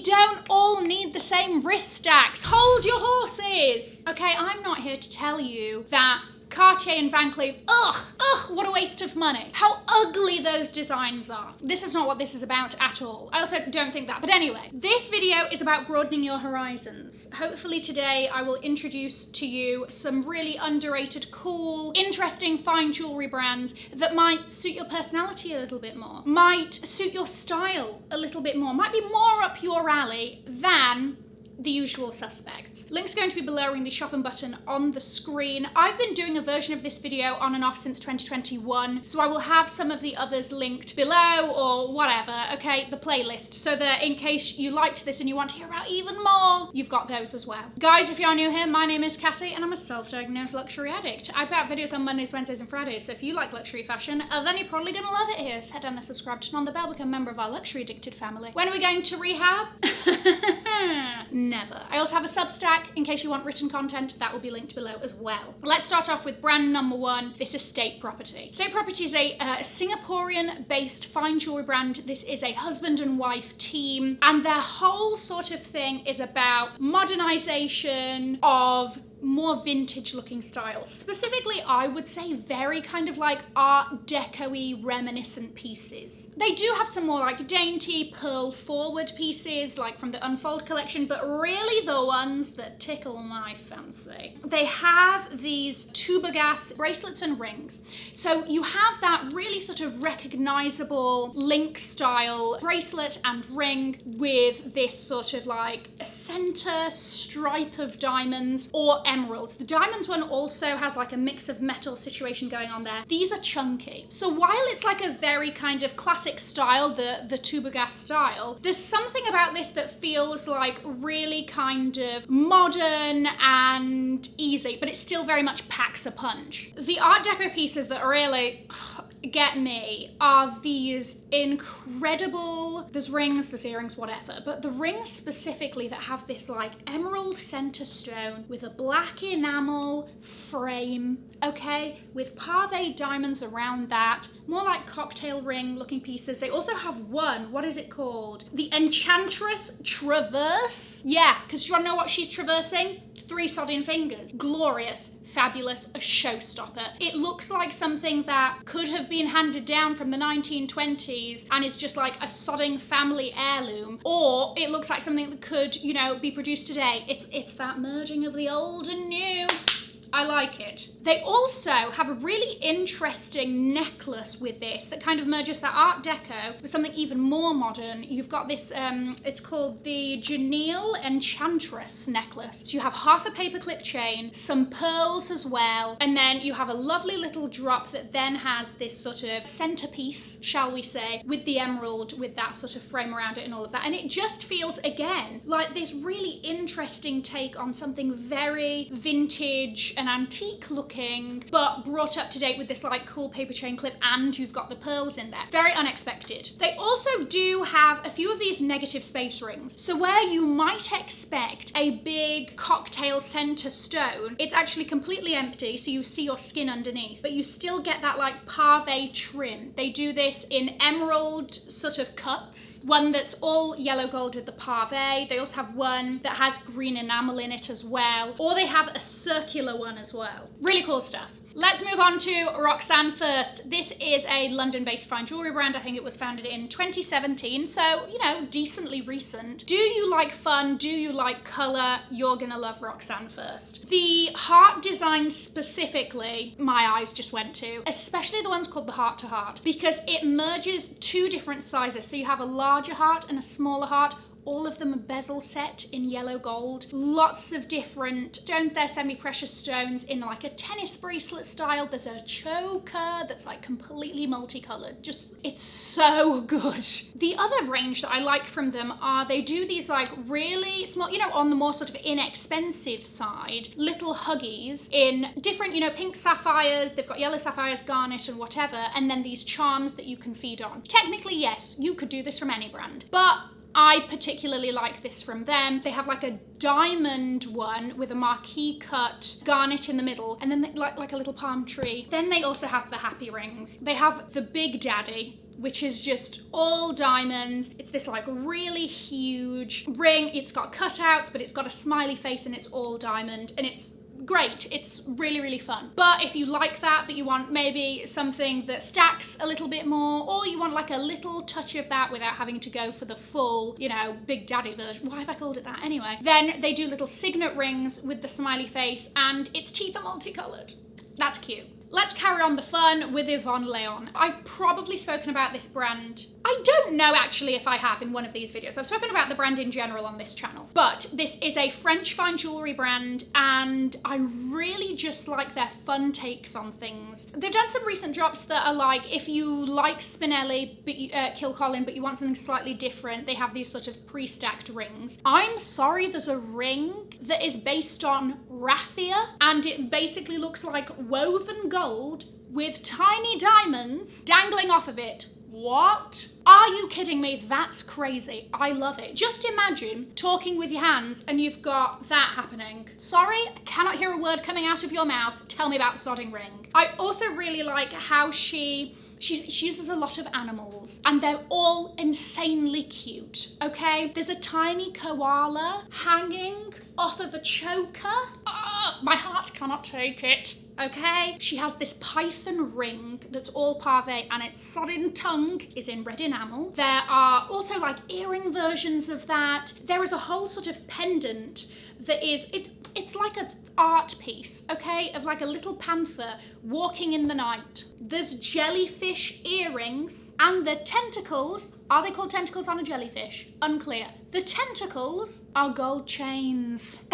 don't all need the same wrist stacks. Hold your horses. Okay, I'm not here to tell you that Cartier and Van Cleef, ugh, what a waste of money. How ugly those designs are. This is not what this is about at all. I also don't think that. But anyway, this video is about broadening your horizons. Hopefully today I will introduce to you some really underrated, cool, interesting fine jewelry brands that might suit your personality a little bit more, might suit your style a little bit more, might be more up your alley than the usual suspects. Links are going to be below in the shopping button on the screen. I've been doing a version of this video on and off since 2021, so I will have some of the others linked below or whatever, okay, the playlist, so that in case you liked this and you want to hear about even more, you've got those as well. Guys, if you're new here, my name is Cassie and I'm a self-diagnosed luxury addict. I put out videos on Mondays, Wednesdays and Fridays, so if you like luxury fashion, then you're probably gonna love it here. So head down there, subscribe, turn on the bell, become a member of our luxury addicted family. When are we going to rehab? Never. I also have a Substack in case you want written content. That will be linked below as well. Let's start off with brand number one. This is State Property. State Property is a Singaporean-based fine jewelry brand. This is a husband and wife team, and their whole sort of thing is about modernization of more vintage looking styles. Specifically, I would say very kind of like Art Deco-y reminiscent pieces. They do have some more like dainty pearl forward pieces like from the Unfold collection, but really the ones that tickle my fancy. They have these tubergas bracelets and rings. So you have that really sort of recognizable link style bracelet and ring with this sort of like a center stripe of diamonds or emeralds. The diamonds one also has like a mix of metal situation going on there. These are chunky. So while it's like a very kind of classic style, the tubergas style, there's something about this that feels like really kind of modern and easy, but it still very much packs a punch. The Art Deco pieces that really get me are these incredible, there's rings, there's earrings, whatever, but the rings specifically that have this like emerald center stone with a black enamel frame, okay, with pave diamonds around that, more like cocktail ring looking pieces. They also have one, what is it called? The Enchantress Traverse? Yeah, because you wanna know what she's traversing? 3 sodding fingers. Glorious. Fabulous, a showstopper. It looks like something that could have been handed down from the 1920s and is just like a sodding family heirloom, or it looks like something that could, you know, be produced today. It's that merging of the old and new. I like it. They also have a really interesting necklace with this that kind of merges that Art Deco with something even more modern. You've got this, it's called the Janelle Enchantress necklace. So you have half a paperclip chain, some pearls as well, and then you have a lovely little drop that then has this sort of centerpiece, shall we say, with the emerald, with that sort of frame around it and all of that. And it just feels, again, like this really interesting take on something very vintage and antique looking, but brought up to date with this like cool paper chain clip, and you've got the pearls in there. Very unexpected. They also do have a few of these negative space rings. So where you might expect a big cocktail center stone, it's actually completely empty, so you see your skin underneath, but you still get that like pave trim. They do this in emerald sort of cuts, one that's all yellow gold with the pave. They also have one that has green enamel in it as well, or they have a circular one as well. Really cool stuff. Let's move on to Roxanne first. This is a London-based fine jewelry brand. I think it was founded in 2017, so, you know, decently recent. Do you like fun? Do you like color? You're gonna love Roxanne first. The heart design specifically, my eyes just went to, especially the ones called the heart to heart, because it merges 2 different sizes. So you have a larger heart and a smaller heart. All of them are bezel set in yellow gold. Lots of different stones there, semi-precious stones in like a tennis bracelet style. There's a choker that's like completely multicolored. Just, it's so good. The other range that I like from them are they do these like really small, you know, on the more sort of inexpensive side, little huggies in different, you know, pink sapphires. They've got yellow sapphires, garnet and whatever. And then these charms that you can feed on. Technically, yes, you could do this from any brand, but I particularly like this from them. They have like a diamond one with a marquee cut garnet in the middle, and then like a little palm tree. Then they also have the happy rings. They have the Big Daddy, which is just all diamonds. It's this like really huge ring. It's got cutouts, but it's got a smiley face and it's all diamond, and it's great. It's really, really fun. But if you like that, but you want maybe something that stacks a little bit more, or you want like a little touch of that without having to go for the full, you know, Big Daddy version. Why have I called it that anyway? Then they do little signet rings with the smiley face, and its teeth are multicolored. That's cute. Let's carry on the fun with Yvonne Leon. I've probably spoken about this brand. I don't know actually if I have in one of these videos. I've spoken about the brand in general on this channel, but this is a French fine jewelry brand, and I really just like their fun takes on things. They've done some recent drops that are like, if you like Spinelli, but Kilcolin, but you want something slightly different, they have these sort of pre-stacked rings. I'm sorry, there's a ring that is based on raffia, and it basically looks like woven gold with tiny diamonds dangling off of it. What? Are you kidding me? That's crazy. I love it. Just imagine talking with your hands and you've got that happening. Sorry, I cannot hear a word coming out of your mouth. Tell me about the sodding ring. I also really like how she uses a lot of animals, and they're all insanely cute, okay? There's a tiny koala hanging off of a choker. My heart cannot take it, okay? She has this python ring that's all pave, and its sodden tongue is in red enamel. There are also like earring versions of that. There is a whole sort of pendant that is, it's like an art piece, okay, of like a little panther walking in the night. There's jellyfish earrings, and the tentacles, are they called tentacles on a jellyfish? Unclear. The tentacles are gold chains.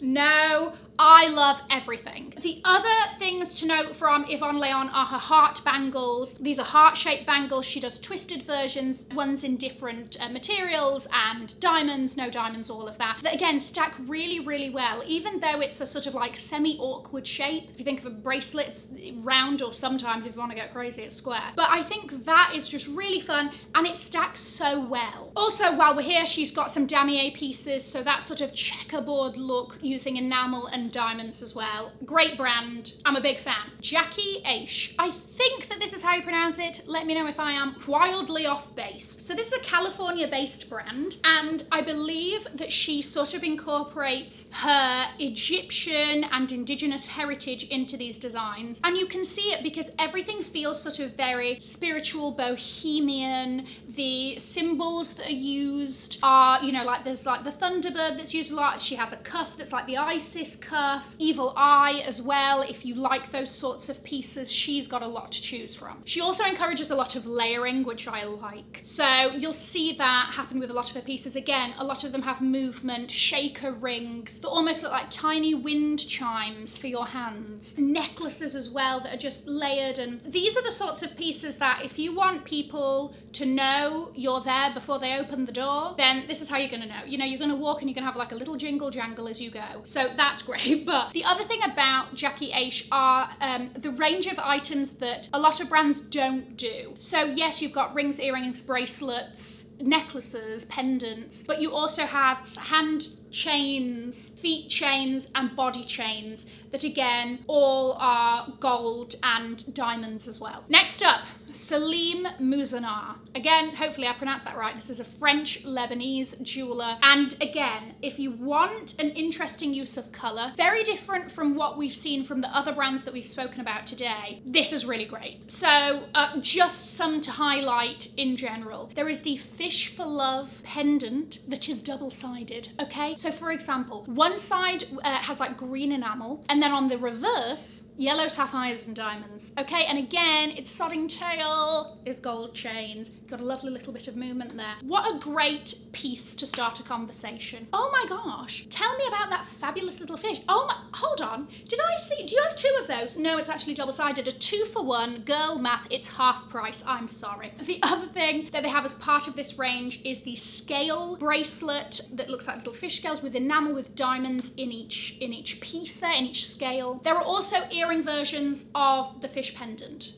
No, I love everything. The other things to note from Yvonne Leon are her heart bangles. These are heart-shaped bangles. She does twisted versions, ones in different materials, and diamonds, no diamonds, all of that. That again stack really, really well, even though it's a sort of like semi-awkward shape. If you think of a bracelet, it's round, or sometimes if you want to get crazy, it's square. But I think that is just really fun, and it stacks so well. Also, while we're here, she's got some damier pieces, so that sort of checkerboard look using enamel and diamonds as well. Great brand. I'm a big fan. Jackie Aish. I think that this is how you pronounce it. Let me know if I am wildly off base. So this is a California-based brand, and I believe that she sort of incorporates her Egyptian and indigenous heritage into these designs. And you can see it because everything feels sort of very spiritual, bohemian. The symbols that are used are, you know, like there's like the Thunderbird that's used a lot. She has a cuff that's like the Isis cuff, evil eye as well. If you like those sorts of pieces, she's got a lot to choose from. She also encourages a lot of layering, which I like. So you'll see that happen with a lot of her pieces. Again, a lot of them have movement, shaker rings that almost look like tiny wind chimes for your hands. Necklaces as well that are just layered, and these are the sorts of pieces that if you want people to know you're there before they open the door, then this is how you're gonna know. You know, you're gonna walk and you're gonna have like a little jingle jangle as you go. So that's great. But the other thing about Jackie Aish are the range of items that a lot of brands don't do. So yes, you've got rings, earrings, bracelets, necklaces, pendants, but you also have hand chains, feet chains, and body chains that again all are gold and diamonds as well. Next up, Salim Mouzanar. Again, hopefully I pronounced that right. This is a French Lebanese jeweler, and again, if you want an interesting use of color, very different from what we've seen from the other brands that we've spoken about today, this is really great. So just some to highlight in general. There is the Fish for Love pendant that is double-sided, okay? So for example, one side has like green enamel, and then on the reverse, yellow sapphires and diamonds, okay? And again, its sodding tail is gold chains. Got a lovely little bit of movement there. What a great piece to start a conversation. Oh my gosh, tell me about that fabulous little fish. Oh my, hold on, did I see, do you have two of those? No, it's actually double-sided, a 2-for-1, girl math, it's half price, I'm sorry. The other thing that they have as part of this range is the scale bracelet that looks like little fish scales with enamel with diamonds in each piece there, in each scale. There are also earring versions of the fish pendant.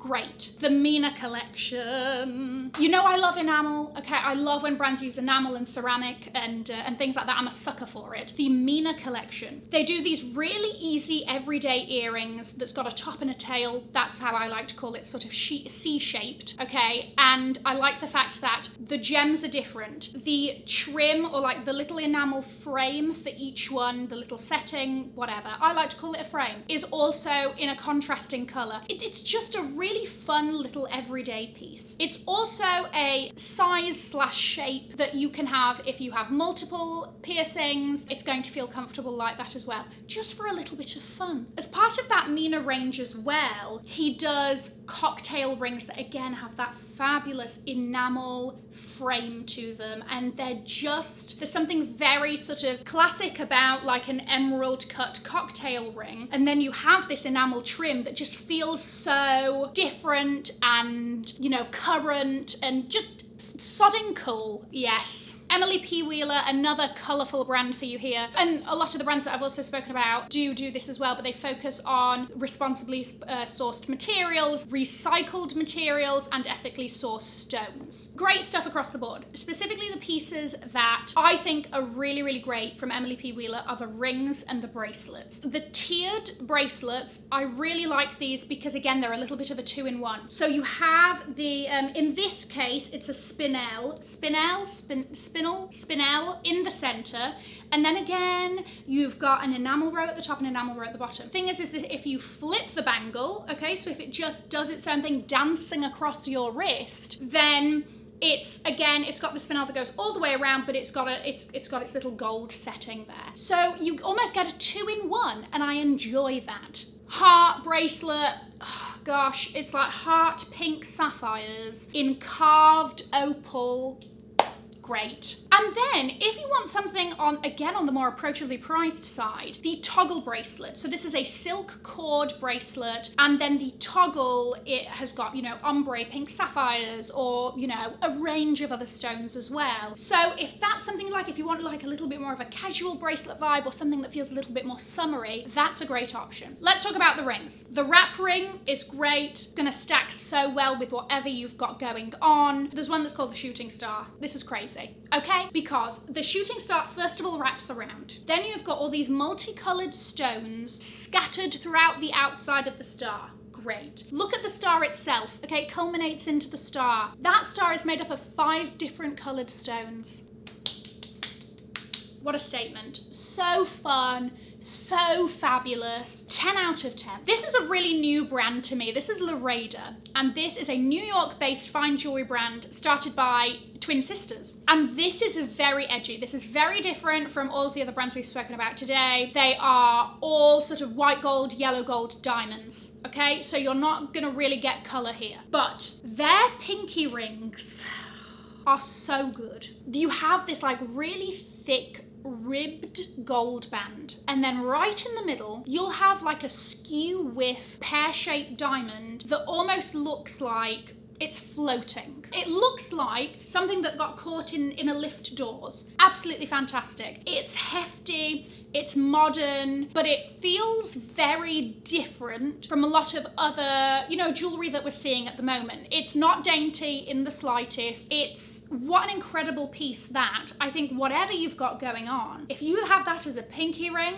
great. The Mina collection. You know I love enamel, okay? I love when brands use enamel and ceramic and things like that. I'm a sucker for it. The Mina collection. They do these really easy everyday earrings that's got a top and a tail. That's how I like to call it, sort of C-shaped, okay? And I like the fact that the gems are different. The trim, or like the little enamel frame for each one, the little setting, whatever, I like to call it a frame, is also in a contrasting color. It's just a really fun little everyday piece. It's also a size/shape that you can have if you have multiple piercings. It's going to feel comfortable like that as well, just for a little bit of fun. As part of that Mina range as well, he does cocktail rings that again have that fabulous enamel frame to them, and there's something very sort of classic about like an emerald cut cocktail ring, and then you have this enamel trim that just feels so different and, you know, current and just sodding cool. Yes. Emily P. Wheeler, another colourful brand for you here. And a lot of the brands that I've also spoken about do this as well, but they focus on responsibly sourced materials, recycled materials, and ethically sourced stones. Great stuff across the board. Specifically the pieces that I think are really, really great from Emily P. Wheeler are the rings and the bracelets. The tiered bracelets, I really like these because again, they're a little bit of a two-in-one. So you have the, in this case, it's a spinel in the center, and then again you've got an enamel row at the top and enamel row at the bottom. Thing is that if you flip the bangle, okay, so if it just does its own thing dancing across your wrist, then it's got the spinel that goes all the way around, but it's got its little gold setting there. So you almost get a two-in-one, and I enjoy that. Heart bracelet, oh gosh, it's like heart pink sapphires in carved opal. Great. And then if you want something on the more approachably priced side, the toggle bracelet. So this is a silk cord bracelet, and then the toggle, it has got, you know, ombre pink sapphires, or, you know, a range of other stones as well. So if that's something like, if you want like a little bit more of a casual bracelet vibe or something that feels a little bit more summery, that's a great option. Let's talk about the rings. The wrap ring is great. Gonna stack so well with whatever you've got going on. There's one that's called the shooting star. This is crazy. Okay, because the shooting star first of all wraps around. Then you've got all these multicolored stones scattered throughout the outside of the star. Great. Look at the star itself. Okay, it culminates into the star. That star is made up of 5 different colored stones. What a statement. So fun. So fabulous. 10 out of 10. This is a really new brand to me. This is Loreda, and this is a New York-based fine jewelry brand started by twin sisters. And this is very edgy. This is very different from all of the other brands we've spoken about today. They are all sort of white gold, yellow gold diamonds. Okay, so you're not gonna really get color here. But their pinky rings are so good. You have this like really thick ribbed gold band, and then right in the middle you'll have like a skew whiff pear-shaped diamond that almost looks like it's floating. It looks like something that got caught in a lift doors. Absolutely fantastic. It's hefty, it's modern, but it feels very different from a lot of other, you know, jewelry that we're seeing at the moment. It's not dainty in the slightest. What an incredible piece that. I think whatever you've got going on, if you have that as a pinky ring,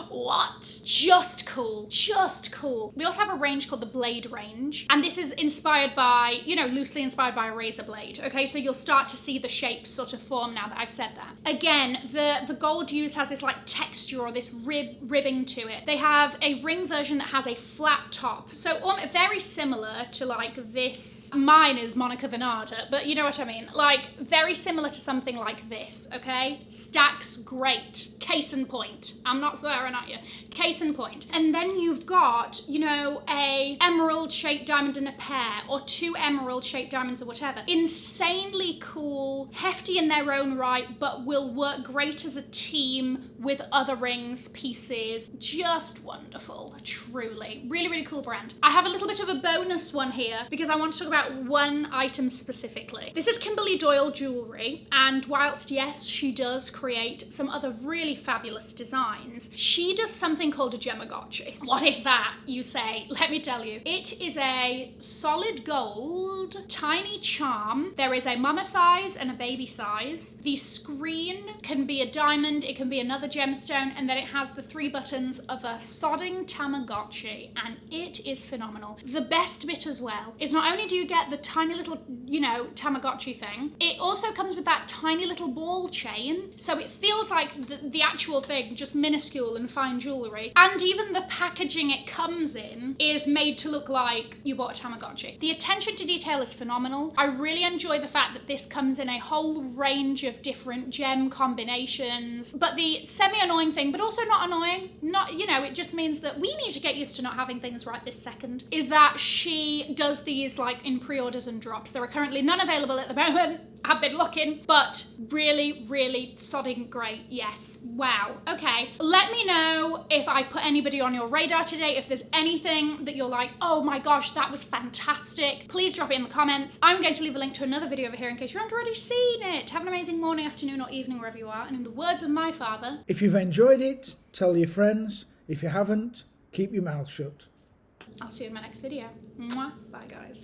what? Just cool, just cool. We also have a range called the Blade range, and this is inspired by, you know, loosely inspired by a razor blade. Okay, so you'll start to see the shape sort of form now that I've said that. Again, the gold used has this like texture or this ribbing to it. They have a ring version that has a flat top, so very similar to like this. Mine is Monica Venada, but you know what I mean. Like very similar to something like this, okay? Stacks great. Case in point. I'm not swearing at you. Case in point. And then you've got, you know, a emerald shaped diamond and a pair, or 2 emerald shaped diamonds or whatever. Insanely cool, hefty in their own right, but will work great as a team with other rings, pieces. Just wonderful, truly. Really, really cool brand. I have a little bit of a bonus one here because I want to talk about one item specifically. This is Kimberly Doyle jewelry, and whilst yes, she does create some other really fabulous designs, she she does something called a Gemagotchi. What is that, you say? Let me tell you. It is a solid gold, tiny charm. There is a mama size and a baby size. The screen can be a diamond, it can be another gemstone, and then it has the 3 buttons of a sodding Tamagotchi, and it is phenomenal. The best bit as well is not only do you get the tiny little, you know, Tamagotchi thing, it also comes with that tiny little ball chain, so it feels like the actual thing, just minuscule and fine jewellery. And even the packaging it comes in is made to look like you bought a Tamagotchi. The attention to detail is phenomenal. I really enjoy the fact that this comes in a whole range of different gem combinations. But the semi-annoying thing, but also not annoying, not, you know, it just means that we need to get used to not having things right this second, is that she does these like in pre-orders and drops. There are currently none available at the moment. I've been looking, but really, really sodding great. Yes. Wow. Okay. Let me know if I put anybody on your radar today, if there's anything that you're like, oh my gosh, that was fantastic. Please drop it in the comments. I'm going to leave a link to another video over here in case you haven't already seen it. Have an amazing morning, afternoon, or evening, wherever you are. And in the words of my father, if you've enjoyed it, tell your friends. If you haven't, keep your mouth shut. I'll see you in my next video. Mwah. Bye, guys.